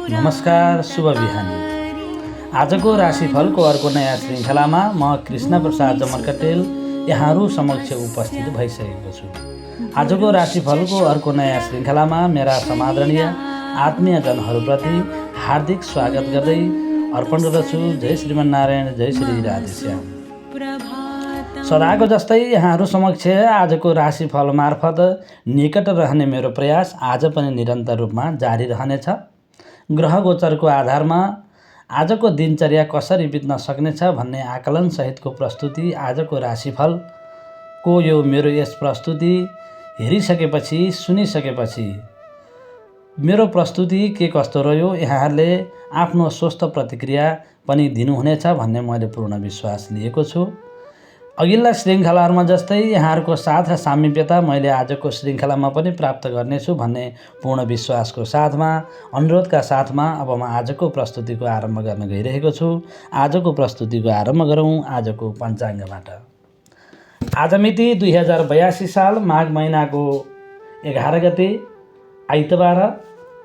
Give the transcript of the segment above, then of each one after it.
नमस्कार, शुभ बिहानी। आजको राशिफलको अर्को नयाँ श्रृङ्खलामा म कृष्ण प्रसाद जमर्कटेल यहाँहरू समक्ष उपस्थित भइसकेको छु। आजको राशिफलको अर्को नयाँ श्रृङ्खलामा मेरा समादरणीय आत्मीय जनहरूप्रति हार्दिक स्वागत गर्दै अर्पण गर्दछु। जय श्रीमन्नारायण, जय श्री राधेश्याम। सदाको जस्तै यहाँहरू समक्ष आजको राशिफल मार्फत निकट रहने मेरो प्रयास आज पनि निरन्तर रूपमा जारी रहनेछ। ग्रह गोचरको आधारमा आजको दिनचर्या कसरी बित्न सक्नेछ भन्ने आकलन सहितको प्रस्तुति आजको राशिफलको यो मेरो यस प्रस्तुति हेरिसकेपछि सुनिसकेपछि मेरो प्रस्तुति के कस्तो रह्यो यहाँहरूले आफ्नो स्वस्थ प्रतिक्रिया पनि दिनुहुनेछ भन्ने मैले पूर्ण विश्वास लिएको छु। अघिल्ला श्रृङ्खलाहरूमा जस्तै यहाँहरूको साथ र सामिप्यता मैले आजको श्रृङ्खलामा पनि प्राप्त गर्नेछु भन्ने पूर्ण विश्वासको साथमा अनुरोधका साथमा अब म आजको प्रस्तुतिको आरम्भ गर्न गइरहेको छु। आजको प्रस्तुतिको आरम्भ गरौँ आजको पञ्चाङ्गबाट। आज मिति 2082 साल माघ महिनाको 11 गते आइतबार,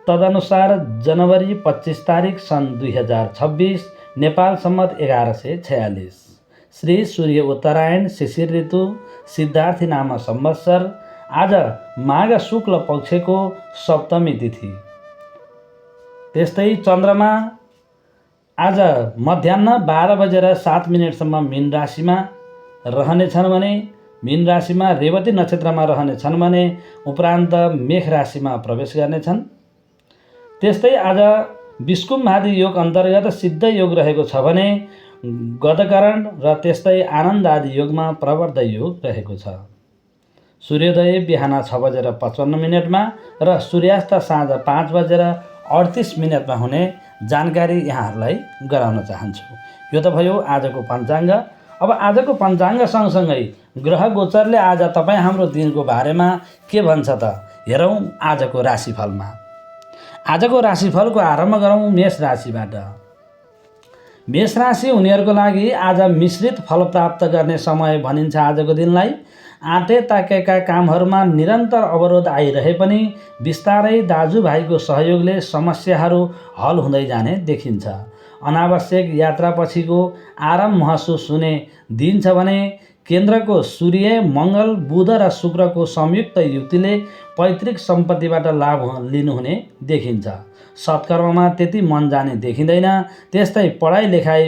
तदनुसार जनवरी 25 तारिक सन् 2026 नेपाल सम्मत 1146, श्री सूर्य उत्तरायण शिशिर ऋतु सिद्धार्थी नाम संवत्सर। आज माघ शुक्ल पक्षको सप्तमी तिथि। त्यस्तै चन्द्रमा आज मध्याह्न 12:07 मीन राशिमा रहनेछन् भने मीन राशिमा रेवती नक्षत्रमा रहनेछन् भने उपरान्त मेष राशिमा प्रवेश गर्नेछन्। त्यस्तै आज विष्कुम्भादि योग अन्तर्गत सिद्ध योग रहेको छ भने गदकरण र त्यस्तै आनन्द आदि योगमा प्रवर्ध योग रहेको छ। सूर्योदय बिहान 6:55 र सूर्यास्त साँझ 5:38 हुने जानकारी यहाँहरूलाई गराउन चाहन्छु। यो त भयो आजको पञ्चाङ्ग। अब आजको पञ्चाङ्ग सँगसँगै ग्रह गोचरले आज तपाईँ हाम्रो दिनको बारेमा के भन्छ त हेरौँ आजको राशिफलमा। आजको राशिफलको आरम्भ गरौँ मेष राशिबाट। मेष राशि हुनेहरूको लागि आज मिश्रित फल प्राप्त गर्ने समय भनिन्छ। आजको दिनलाई आँटे ताकेका कामहरूमा निरन्तर अवरोध आइरहे पनि बिस्तारै दाजुभाइको सहयोगले समस्याहरू हल हुँदै जाने देखिन्छ। अनावश्यक यात्रापछिको आराम महसुस हुने दिन छ भने केन्द्रको सूर्य, मङ्गल, बुध र शुक्रको संयुक्त युक्तिले पैतृक सम्पत्तिबाट लाभ लिनुहुने देखिन्छ। सत्कर्ममा त्यति मन जाने देखिँदैन। त्यस्तै पढाइ लेखाइ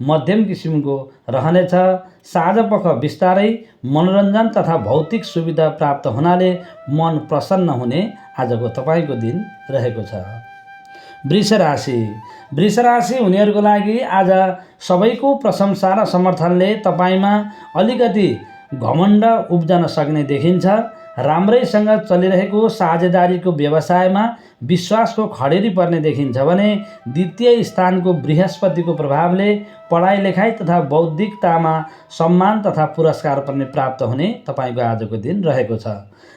मध्यम किसिमको रहनेछ। साँझपख बिस्तारै मनोरञ्जन तथा भौतिक सुविधा प्राप्त हुनाले मन प्रसन्न हुने आजको तपाईँको दिन रहेको छ। वृष राशि। वृष राशि हुनेहरूको लागि आज सबैको प्रशंसा र समर्थनले तपाईँमा अलिकति घमण्ड उब्जन सक्ने देखिन्छ। राम्रैसँग चलिरहेको साझेदारीको व्यवसायमा विश्वासको खडेरी पर्ने देखिन्छ भने द्वितीय स्थानको बृहस्पतिको प्रभावले पढाइ लेखाइ तथा बौद्धिकतामा सम्मान तथा पुरस्कार पनि प्राप्त हुने तपाईँको आजको दिन रहेको छ।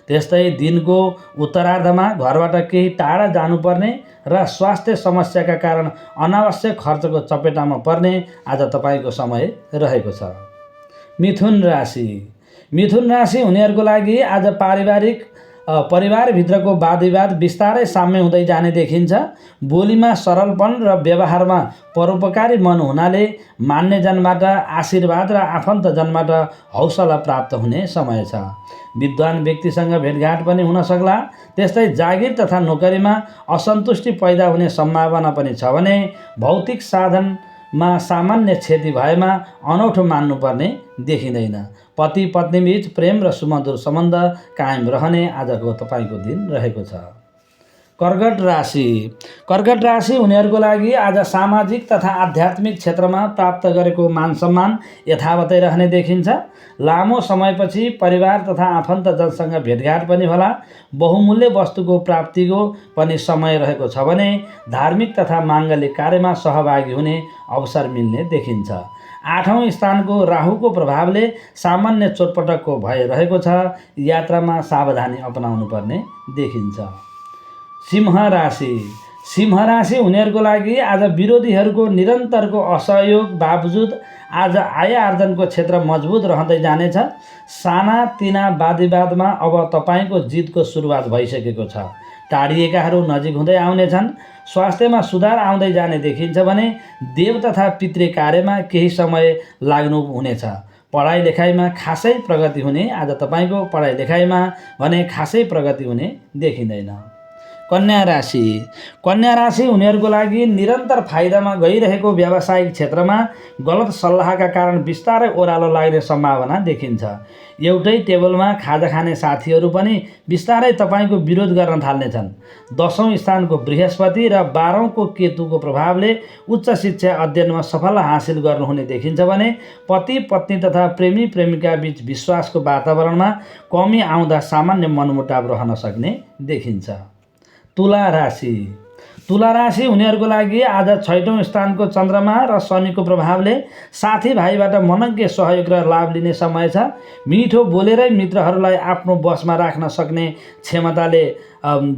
त्यस्तै दिनको उत्तरार्धमा घरबाट केही टाढा जानुपर्ने र स्वास्थ्य समस्याका कारण अनावश्यक खर्चको चपेटामा पर्ने आज तपाईँको समय रहेको छ। मिथुन राशि। मिथुन राशि हुनेहरूको लागि आज परिवारभित्रको वादविवाद बिस्तारै साम्य हुँदै जाने देखिन्छ। बोलीमा सरलपन र व्यवहारमा परोपकारी मन हुनाले मान्यजनबाट आशीर्वाद र आफन्तजनबाट हौसला प्राप्त हुने समय छ। विद्वान व्यक्तिसँग भेटघाट पनि हुन सक्ला। त्यस्तै जागिर तथा नोकरीमा असन्तुष्टि पैदा हुने सम्भावना पनि छ भने भौतिक साधनमा सामान्य क्षति भएमा अनौठो मान्नुपर्ने देखिँदैन। पति पत्नीबीच प्रेम र सुमधुर सम्बन्ध कायम रहने आजको तपाईँको दिन रहेको छ। कर्कट राशि। कर्कट राशि हुनेहरूको लागि आज सामाजिक तथा आध्यात्मिक क्षेत्रमा प्राप्त गरेको मान सम्मान यथावतै रहने देखिन्छ। लामो समयपछि परिवार तथा आफन्तजनसँग भेटघाट पनि होला। बहुमूल्य वस्तुको प्राप्तिको पनि समय रहेको छ भने धार्मिक तथा माङ्गलिक कार्यमा सहभागी हुने अवसर मिल्ने देखिन्छ। 8औं स्थानको राहुको प्रभावले सामान्य चोटपटकको भय रहेको छ। यात्रामा सावधानी अपनाउनु पर्ने देखिन्छ। सिंह राशि। सिंह राशि हुनेहरूको लागि आज विरोधीहरूको निरन्तरको असहयोग बावजुद आज आय आर्जनको क्षेत्र मजबुत रहँदै जानेछ। साना तिना वादविवादमा अब तपाईँको जितको सुरुवात भइसकेको छ। टाढिएकाहरू नजिक हुँदै आउनेछन्। स्वास्थ्यमा सुधार आउँदै जाने देखिन्छ भने देव तथा पितृ कार्यमा केही समय लाग्नु हुनेछ। पढाइ लेखाइमा खासै प्रगति हुने, आज तपाईँको पढाइ लेखाइमा भने खासै प्रगति हुने देखिँदैन। कन्या राशि उनीहरूको लागि निरन्तर फाइदामा गइरहेको व्यावसायिक क्षेत्रमा गलत सल्लाहका कारण बिस्तारै ओह्रालो लाग्ने सम्भावना देखिन्छ। एउटै टेबलमा खाजा खाने साथीहरू पनि बिस्तारै तपाईँको विरोध गर्न थाल्नेछन्। 10औं स्थानको बृहस्पति र 12औंको केतुको प्रभावले उच्च शिक्षा अध्ययनमा सफलता हासिल गर्नुहुने देखिन्छ भने पति पत्नी तथा प्रेमी प्रेमिका बीच विश्वासको वातावरणमा कमी आउँदा सामान्य मनमुटाव रहन सक्ने देखिन्छ। तुला राशि उनीहरूको लागि आज 6औं स्थानको चन्द्रमा र शनिको प्रभावले साथीभाइबाट मनज्ञ सहयोग र लाभ लिने समय छ। मिठो बोलेरै मित्रहरूलाई आफ्नो बसमा राख्न सक्ने क्षमताले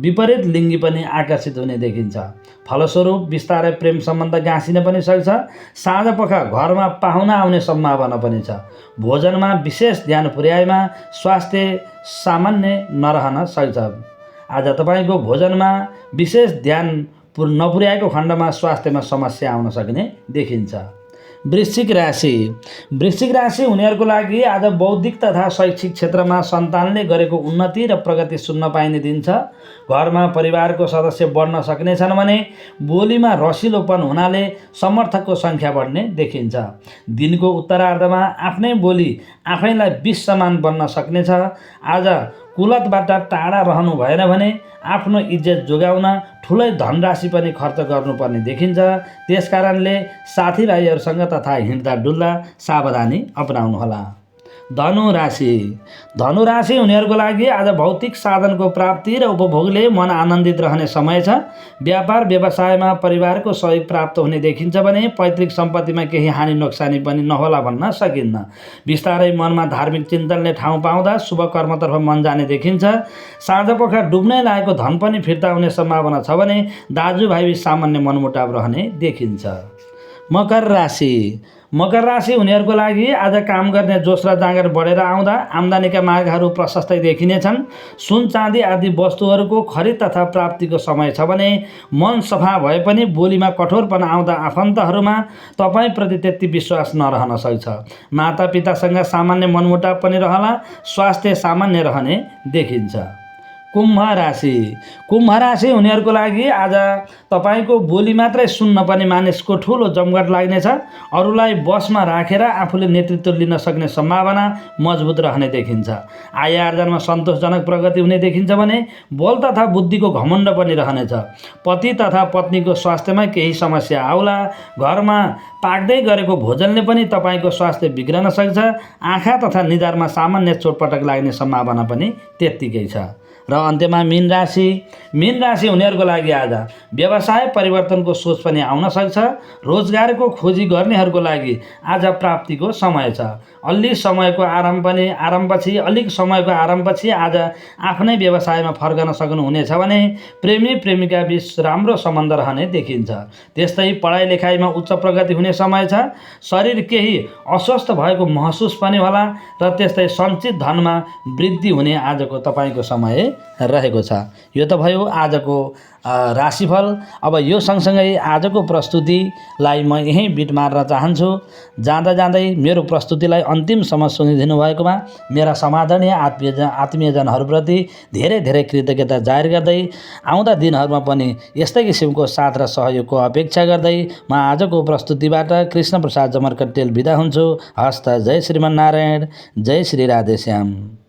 विपरीत लिङ्गी पनि आकर्षित हुने देखिन्छ। फलस्वरूप बिस्तारै प्रेम सम्बन्ध गाँसिन पनि सक्छ। साँझपख घरमा पाहुना आउने सम्भावना पनि छ। भोजनमा विशेष ध्यान पुर्याएमा स्वास्थ्य सामान्य नरहन सक्छ। आज तपाईँको भोजनमा विशेष ध्यान नपुर्याएको खण्डमा स्वास्थ्यमा समस्या आउन सक्ने देखिन्छ। वृश्चिक राशि उनीहरूको लागि आज बौद्धिक तथा शैक्षिक क्षेत्रमा सन्तानले गरेको उन्नति र प्रगति सुन्न पाइने दिन छ। घरमा परिवारको सदस्य बढ्न सक्नेछन् भने बोलीमा रसिलोपन हुनाले समर्थकको सङ्ख्या बढ्ने देखिन्छ। दिनको उत्तरार्धमा आफ्नै बोली आफैलाई विष समान बन्न सक्नेछ। आज कुलतबाट टाढा रहनु भएन भने आफ्नो इज्जत जोगाउन ठुलै धनराशि पनि खर्च गर्नुपर्ने देखिन्छ। त्यसकारणले साथीभाइहरूसँग तथा हिँड्दा डुल्दा सावधानी अपनाउनुहोला। धनु राशि उनीहरूको लागि आज भौतिक साधनको प्राप्ति र उपभोगले मन आनन्दित रहने समय छ। व्यापार व्यवसायमा परिवारको सहयोग प्राप्त हुने देखिन्छ भने पैतृक सम्पत्तिमा केही हानि नोक्सानी पनि नहोला भन्न सकिन्न। बिस्तारै मनमा धार्मिक चिन्तनले ठाउँ पाउँदा शुभ कर्मतर्फ मन जाने देखिन्छ। साँझपख डुब्नै लागेको धन पनि फिर्ता हुने सम्भावना छ भने दाजुभाइ सामान्य मनमुटाव रहने देखिन्छ। मकर राशि उनीहरूको लागि आज काम गर्ने जोस र जाँगर बढेर आउँदा आम्दानीका मार्गहरू प्रशस्तै देखिनेछन्। सुन चाँदी आदि वस्तुहरूको खरिद तथा प्राप्तिको समय छ भने मन सफा भए पनि बोलीमा कठोरपना आउँदा आफन्तहरूमा तपाईँप्रति त्यति विश्वास नरहन सक्छ। मातापितासँग सामान्य मनमुटाव पनि रहला। स्वास्थ्य सामान्य रहने देखिन्छ। कुम्भ राशि उनीहरूको लागि आज तपाईँको बोली मात्रै सुन्न पनि मानिसको ठुलो जमघट लाग्नेछ। अरूलाई बसमा राखेर आफूले नेतृत्व लिन सक्ने सम्भावना मजबुत रहने देखिन्छ। आय आर्जनमा सन्तोषजनक प्रगति हुने देखिन्छ भने बल तथा बुद्धिको घमण्ड पनि रहनेछ। पति तथा पत्नीको स्वास्थ्यमा केही समस्या आउला। घरमा पाक्दै गरेको भोजनले पनि तपाईँको स्वास्थ्य बिग्रन सक्छ। आँखा तथा निधारमा सामान्य चोटपटक लाग्ने सम्भावना पनि त्यत्तिकै छ। र अन्त्यमा मीन राशि उनीहरूको लागि आज व्यवसाय परिवर्तनको सोच पनि आउन सक्छ। रोजगारको खोजी गर्नेहरूको लागि आज प्राप्तिको समय छ। अलिक समयको आरामपछि आज आफ्नै व्यवसायमा फर्कन सक्नुहुनेछ भने प्रेमी प्रेमिका बीच राम्रो सम्बन्ध रहने देखिन्छ। त्यस्तै पढाइ लेखाइमा उच्च प्रगति हुने समय छ। शरीर केही अस्वस्थ भएको महसुस पनि होला र त्यस्तै सञ्चित धनमा वृद्धि हुने आजको तपाईँको समय रहेको छ। यो त भयो आजको राशिफल। अब यो सँगसँगै आजको प्रस्तुतिलाई म यहीँ बिट मार्न चाहन्छु। जाँदै मेरो प्रस्तुतिलाई अन्तिमसम्म सुनिदिनु भएकोमा मेरा समादरणीय आत्मीयजनहरूप्रति धेरै कृतज्ञता जाहेर गर्दै आउँदा दिनहरूमा पनि यस्तै किसिमको साथ र सहयोगको अपेक्षा गर्दै म आजको प्रस्तुतिबाट कृष्ण प्रसाद जमर्कटेल बिदा हुन्छु। हस्त। जय श्रीमन्नारायण। जय श्री राधेश्याम।